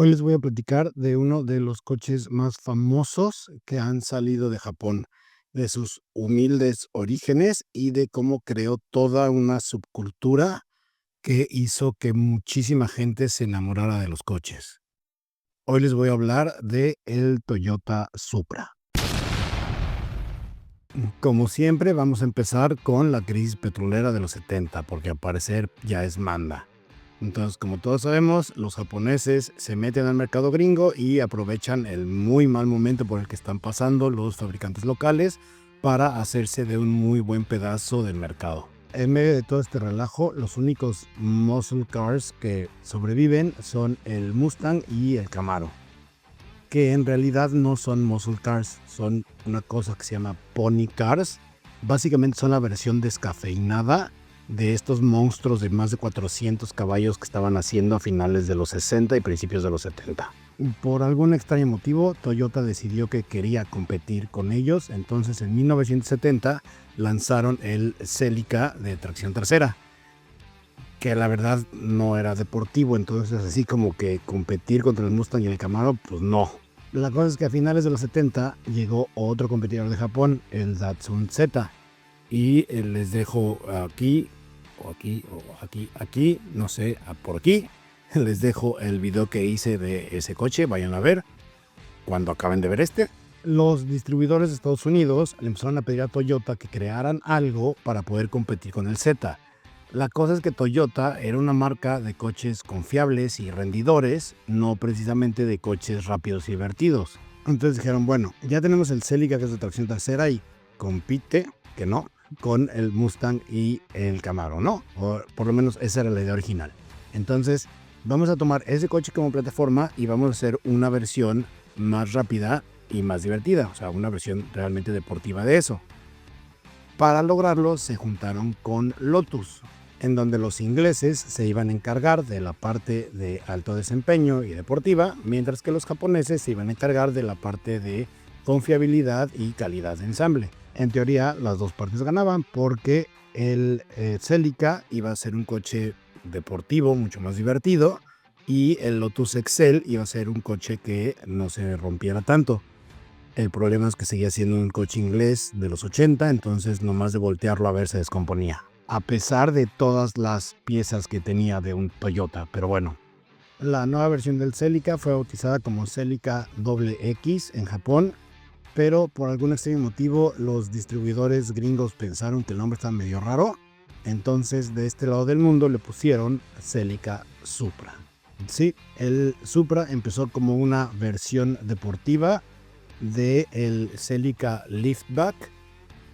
Hoy les voy a platicar de uno de los coches más famosos que han salido de Japón, de sus humildes orígenes y de cómo creó toda una subcultura que hizo que muchísima gente se enamorara de los coches. Hoy les voy a hablar de el Toyota Supra. Como siempre, vamos a empezar con la crisis petrolera de los 70, porque al parecer ya es manda. Entonces, como todos sabemos, los japoneses se meten al mercado gringo y aprovechan el muy mal momento por el que están pasando los fabricantes locales para hacerse de un muy buen pedazo del mercado. En medio de todo este relajo, los únicos muscle cars que sobreviven son el Mustang y el Camaro, que en realidad no son muscle cars, son una cosa que se llama pony cars. Básicamente son la versión descafeinada de estos monstruos de más de 400 caballos que estaban haciendo a finales de los 60 y principios de los 70. Por algún extraño motivo, Toyota decidió que quería competir con ellos, entonces en 1970 lanzaron el Celica de tracción trasera, que la verdad no era deportivo, entonces así como que competir contra el Mustang y el Camaro, pues no. La cosa es que a finales de los 70 llegó otro competidor de Japón, el Datsun Z, y les dejo aquí, o aquí, o aquí, no sé, por aquí, les dejo el video que hice de ese coche, vayan a ver cuando acaben de ver este. Los distribuidores de Estados Unidos le empezaron a pedir a Toyota que crearan algo para poder competir con el Z. La cosa es que Toyota era una marca de coches confiables y rendidores, no precisamente de coches rápidos y divertidos. Entonces dijeron, bueno, ya tenemos el Celica, que es de tracción trasera y compite, que no, con el Mustang y el Camaro, ¿no? O por lo menos esa era la idea original. Entonces vamos a tomar ese coche como plataforma y vamos a hacer una versión más rápida y más divertida, o sea, una versión realmente deportiva de eso. Para lograrlo se juntaron con Lotus, en donde los ingleses se iban a encargar de la parte de alto desempeño y deportiva, mientras que los japoneses se iban a encargar de la parte de confiabilidad y calidad de ensamble. En teoría, las dos partes ganaban porque el Celica iba a ser un coche deportivo mucho más divertido y el Lotus Excel iba a ser un coche que no se rompiera tanto. El problema es que seguía siendo un coche inglés de los 80, entonces nomás de voltearlo a ver se descomponía, a pesar de todas las piezas que tenía de un Toyota. Pero bueno, la nueva versión del Celica fue bautizada como Celica XX en Japón, pero por algún extraño motivo los distribuidores gringos pensaron que el nombre estaba medio raro, entonces de este lado del mundo le pusieron Celica Supra. Sí, el Supra empezó como una versión deportiva del Celica Liftback,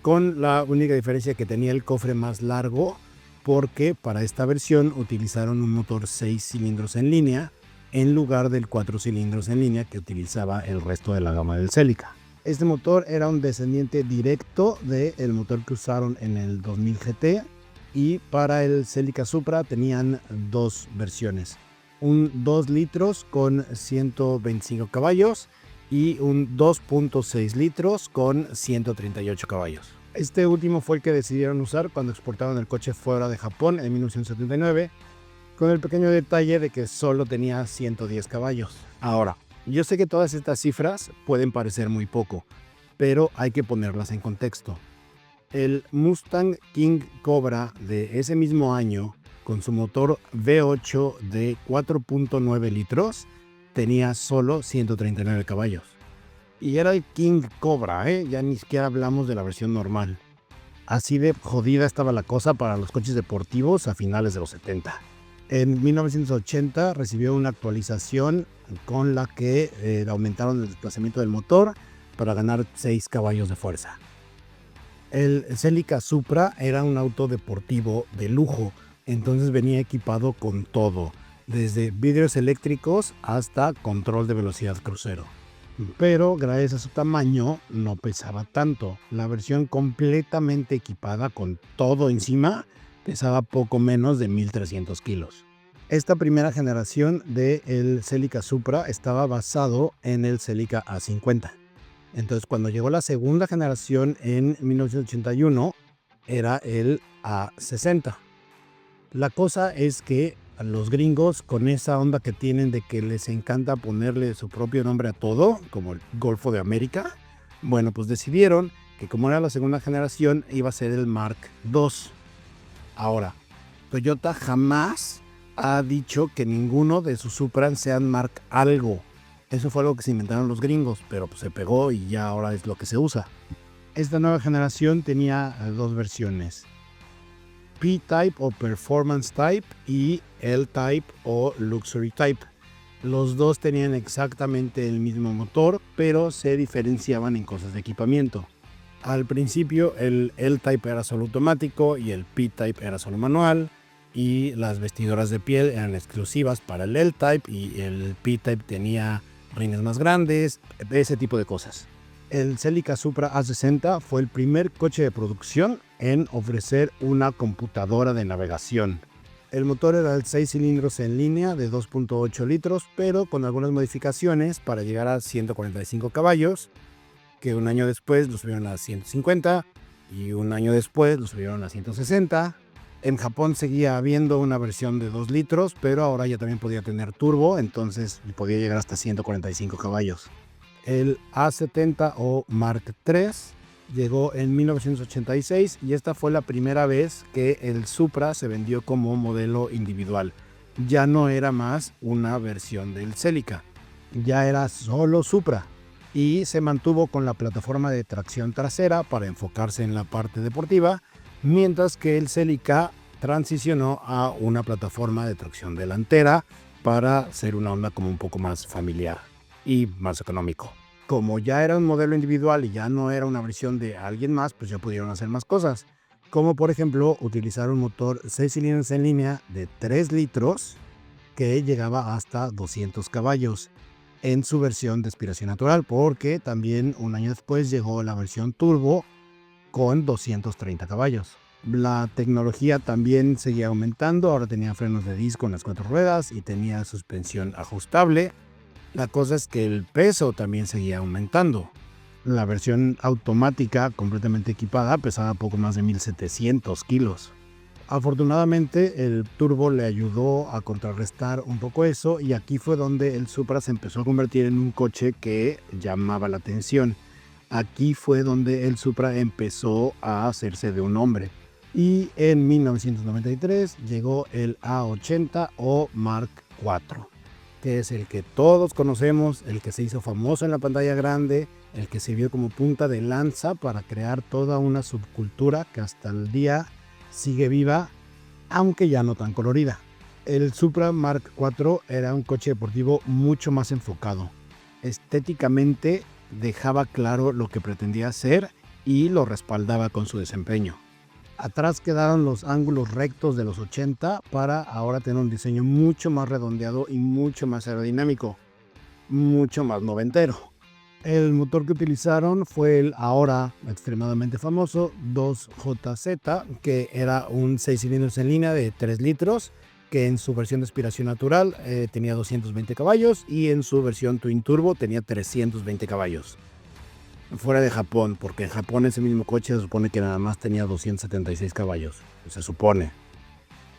con la única diferencia que tenía el cofre más largo, porque para esta versión utilizaron un motor 6 cilindros en línea en lugar del 4 cilindros en línea que utilizaba el resto de la gama del Celica. Este motor era un descendiente directo del motor que usaron en el 2000 GT, y para el Celica Supra tenían dos versiones, un 2 litros con 125 caballos y un 2.6 litros con 138 caballos. Este último fue el que decidieron usar cuando exportaron el coche fuera de Japón en 1979, con el pequeño detalle de que solo tenía 110 caballos. Ahora, yo sé que todas estas cifras pueden parecer muy poco, pero hay que ponerlas en contexto. El Mustang King Cobra de ese mismo año, con su motor V8 de 4.9 litros, tenía solo 139 caballos. Y era el King Cobra, ya ni siquiera hablamos de la versión normal. Así de jodida estaba la cosa para los coches deportivos a finales de los 70. En 1980 recibió una actualización con la que aumentaron el desplazamiento del motor para ganar 6 caballos de fuerza. El Celica Supra era un auto deportivo de lujo, entonces venía equipado con todo, desde vidrios eléctricos hasta control de velocidad crucero. Pero gracias a su tamaño no pesaba tanto. La versión completamente equipada con todo encima pesaba poco menos de 1300 kilos. Esta primera generación del Celica Supra estaba basado en el Celica A50. Entonces, cuando llegó la segunda generación en 1981, era el A60. La cosa es que a los gringos, con esa onda que tienen de que les encanta ponerle su propio nombre a todo, como el Golfo de América, bueno, pues decidieron que como era la segunda generación, iba a ser el Mark II. Ahora, Toyota jamás ha dicho que ninguno de sus Supras sean Mark algo. Eso fue algo que se inventaron los gringos, pero pues se pegó y ya ahora es lo que se usa. Esta nueva generación tenía dos versiones: P-Type o Performance Type y L-Type o Luxury Type. Los dos tenían exactamente el mismo motor, pero se diferenciaban en cosas de equipamiento. Al principio el L-Type era solo automático y el P-Type era solo manual, y las vestidoras de piel eran exclusivas para el L-Type y el P-Type tenía rines más grandes, ese tipo de cosas. El Celica Supra A60 fue el primer coche de producción en ofrecer una computadora de navegación. El motor era el 6 cilindros en línea de 2.8 litros, pero con algunas modificaciones para llegar a 145 caballos, que un año después lo subieron a 150 y un año después lo subieron a 160. En Japón seguía habiendo una versión de 2 litros, pero ahora ya también podía tener turbo, entonces podía llegar hasta 145 caballos. El A70 o Mark III llegó en 1986 y esta fue la primera vez que el Supra se vendió como modelo individual. Ya no era más una versión del Celica, ya era solo Supra, y se mantuvo con la plataforma de tracción trasera para enfocarse en la parte deportiva, mientras que el Celica transicionó a una plataforma de tracción delantera para ser una onda como un poco más familiar y más económico. Como ya era un modelo individual y ya no era una versión de alguien más, pues ya pudieron hacer más cosas, como por ejemplo utilizar un motor 6 cilindros en línea de 3 litros que llegaba hasta 200 caballos en su versión de aspiración natural, porque también un año después llegó la versión turbo con 230 caballos. La tecnología también seguía aumentando, ahora tenía frenos de disco en las 4 ruedas y tenía suspensión ajustable. La cosa es que el peso también seguía aumentando. La versión automática completamente equipada pesaba poco más de 1700 kilos. Afortunadamente el turbo le ayudó a contrarrestar un poco eso, y aquí fue donde el Supra se empezó a convertir en un coche que llamaba la atención. Aquí fue donde el Supra empezó a hacerse de un nombre. Y en 1993 llegó el A80 o Mark IV, que es el que todos conocemos, el que se hizo famoso en la pantalla grande, el que sirvió como punta de lanza para crear toda una subcultura que hasta el día sigue viva, aunque ya no tan colorida. El Supra Mark IV era un coche deportivo mucho más enfocado. Estéticamente dejaba claro lo que pretendía hacer y lo respaldaba con su desempeño. Atrás quedaron los ángulos rectos de los 80 para ahora tener un diseño mucho más redondeado y mucho más aerodinámico, mucho más noventero. El motor que utilizaron fue el ahora extremadamente famoso 2JZ, que era un 6 cilindros en línea de 3 litros, que en su versión de aspiración natural tenía 220 caballos y en su versión Twin Turbo tenía 320 caballos. Fuera de Japón, porque en Japón ese mismo coche se supone que nada más tenía 276 caballos, se supone.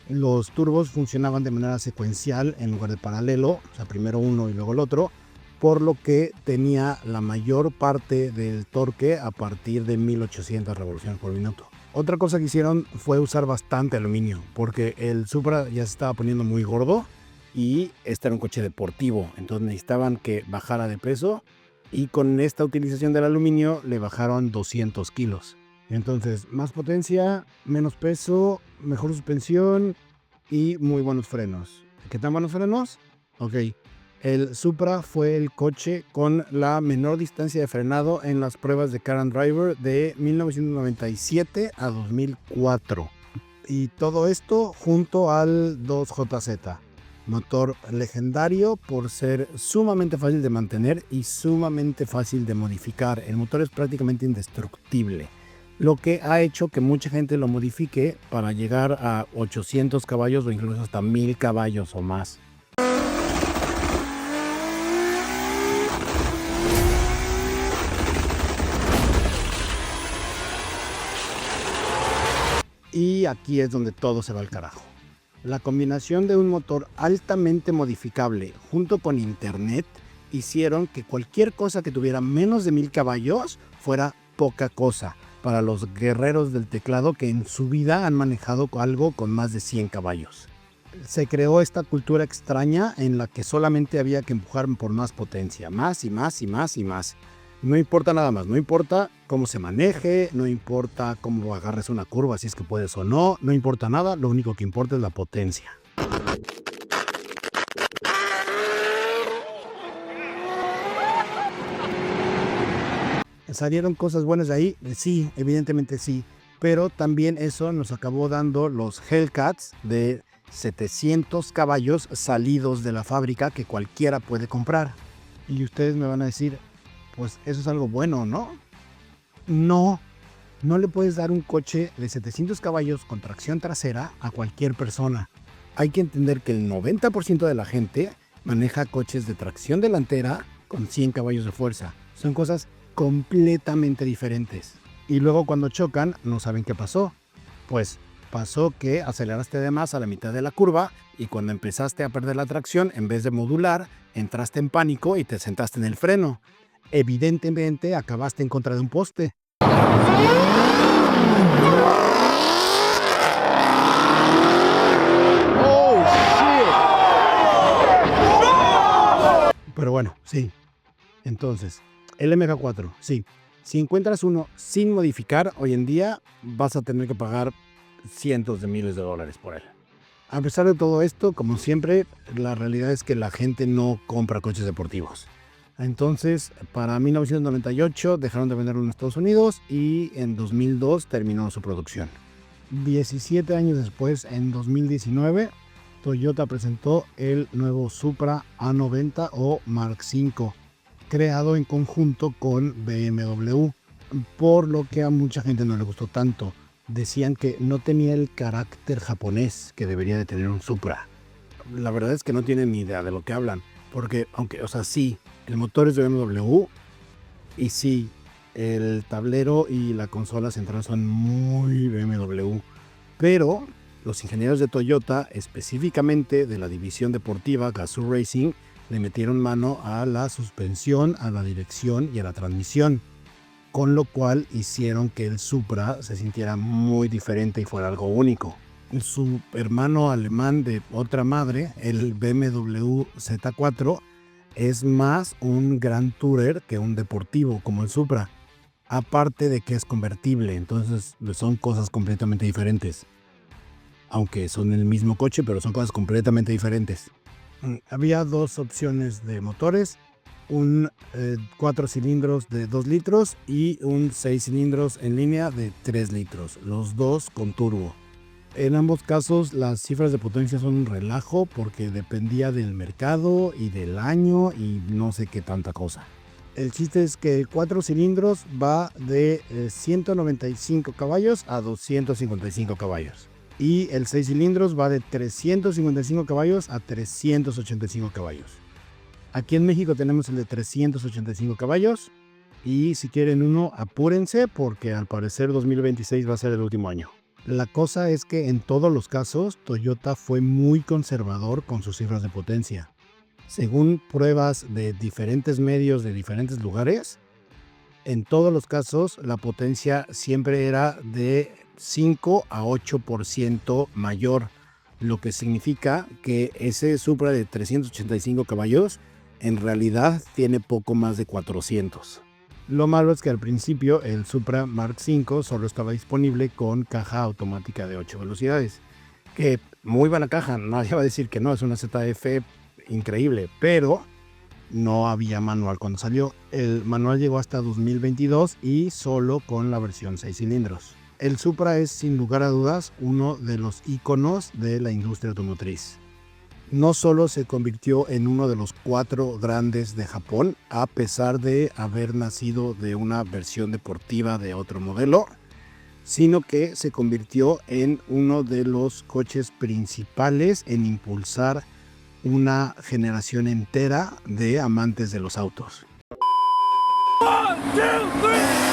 Los turbos funcionaban de manera secuencial en lugar de paralelo, o sea, primero uno y luego el otro, por lo que tenía la mayor parte del torque a partir de 1800 revoluciones por minuto. Otra cosa que hicieron fue usar bastante aluminio, porque el Supra ya se estaba poniendo muy gordo y este era un coche deportivo, entonces necesitaban que bajara de peso, y con esta utilización del aluminio le bajaron 200 kilos. Entonces, más potencia, menos peso, mejor suspensión y muy buenos frenos. ¿Qué tan buenos frenos? Ok. El Supra fue el coche con la menor distancia de frenado en las pruebas de Car and Driver de 1997 a 2004. Y todo esto junto al 2JZ. Motor legendario por ser sumamente fácil de mantener y sumamente fácil de modificar. El motor es prácticamente indestructible, lo que ha hecho que mucha gente lo modifique para llegar a 800 caballos o incluso hasta 1000 caballos o más. Y aquí es donde todo se va al carajo. La combinación de un motor altamente modificable junto con internet hicieron que cualquier cosa que tuviera menos de 1000 caballos fuera poca cosa para los guerreros del teclado que en su vida han manejado algo con más de 100 caballos. Se creó esta cultura extraña en la que solamente había que empujar por más potencia, más y más y más y más. No importa nada más, no importa cómo se maneje, no importa cómo agarres una curva, si es que puedes o no, no importa nada, lo único que importa es la potencia. ¿Salieron cosas buenas de ahí? Sí, evidentemente sí, pero también eso nos acabó dando los Hellcats de 700 caballos salidos de la fábrica que cualquiera puede comprar. Y ustedes me van a decir, pues eso es algo bueno, ¿no? No, no le puedes dar un coche de 700 caballos con tracción trasera a cualquier persona. Hay que entender que el 90% de la gente maneja coches de tracción delantera con 100 caballos de fuerza. Son cosas completamente diferentes. Y luego cuando chocan, no saben qué pasó. Pues pasó que aceleraste de más a la mitad de la curva y cuando empezaste a perder la tracción, en vez de modular, entraste en pánico y te sentaste en el freno. Evidentemente acabaste en contra de un poste. Pero bueno, sí. Entonces, el MK4, sí. Si encuentras uno sin modificar, hoy en día vas a tener que pagar cientos de miles de dólares por él. A pesar de todo esto, como siempre, la realidad es que la gente no compra coches deportivos. Entonces, para 1998 dejaron de venderlo en Estados Unidos y en 2002 terminó su producción. 17 años después, en 2019, Toyota presentó el nuevo Supra A90 o Mark V, creado en conjunto con BMW, por lo que a mucha gente no le gustó tanto. Decían que no tenía el carácter japonés que debería de tener un Supra. La verdad es que no tienen ni idea de lo que hablan, porque aunque, sí, el motor es de BMW y sí, el tablero y la consola central son muy BMW, pero los ingenieros de Toyota, específicamente de la división deportiva Gazoo Racing, le metieron mano a la suspensión, a la dirección y a la transmisión, con lo cual hicieron que el Supra se sintiera muy diferente y fuera algo único. Su hermano alemán de otra madre, el BMW Z4, es más un Grand Tourer que un deportivo como el Supra, aparte de que es convertible, entonces son cosas completamente diferentes. Aunque son el mismo coche, pero son cosas completamente diferentes. Había dos opciones de motores, un 4 cilindros de 2 litros y un 6 cilindros en línea de 3 litros, los dos con turbo. En ambos casos las cifras de potencia son un relajo porque dependía del mercado y del año y no sé qué tanta cosa. El chiste es que el 4 cilindros va de 195 caballos a 255 caballos. Y el 6 cilindros va de 355 caballos a 385 caballos. Aquí en México tenemos el de 385 caballos. Y si quieren uno, apúrense porque al parecer 2026 va a ser el último año. La cosa es que en todos los casos Toyota fue muy conservador con sus cifras de potencia. Según pruebas de diferentes medios de diferentes lugares, en todos los casos la potencia siempre era de 5 a 8% mayor, lo que significa que ese Supra de 385 caballos en realidad tiene poco más de 400. Lo malo es que al principio el Supra Mark V solo estaba disponible con caja automática de 8 velocidades, que muy buena caja, nadie va a decir que no, es una ZF increíble, pero no había manual cuando salió. El manual llegó hasta 2022 y solo con la versión 6 cilindros. El Supra es sin lugar a dudas uno de los íconos de la industria automotriz. No solo se convirtió en uno de los 4 grandes de Japón, a pesar de haber nacido de una versión deportiva de otro modelo, sino que se convirtió en uno de los coches principales en impulsar una generación entera de amantes de los autos. 1, 2, 3.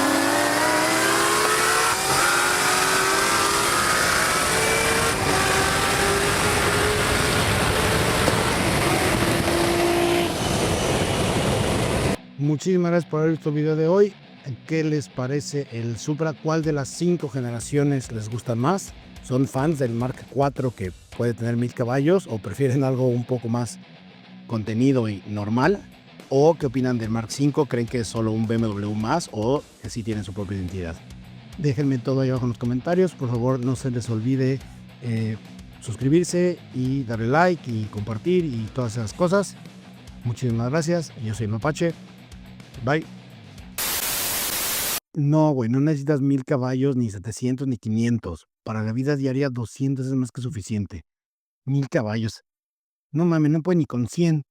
Muchísimas gracias por haber visto el video de hoy. ¿Qué les parece el Supra? ¿Cuál de las 5 generaciones les gusta más? ¿Son fans del Mark IV que puede tener 1000 caballos o prefieren algo un poco más contenido y normal? ¿O qué opinan del Mark V? ¿Creen que es solo un BMW más o que sí tienen su propia identidad? Déjenme todo ahí abajo en los comentarios. Por favor, no se les olvide suscribirse y darle like y compartir y todas esas cosas. Muchísimas gracias. Yo soy Mapache. Bye. No, güey, no necesitas 1000 caballos, ni 700, ni 500. Para la vida diaria, 200 es más que suficiente. 1000 caballos. No mames, no puede ni con 100.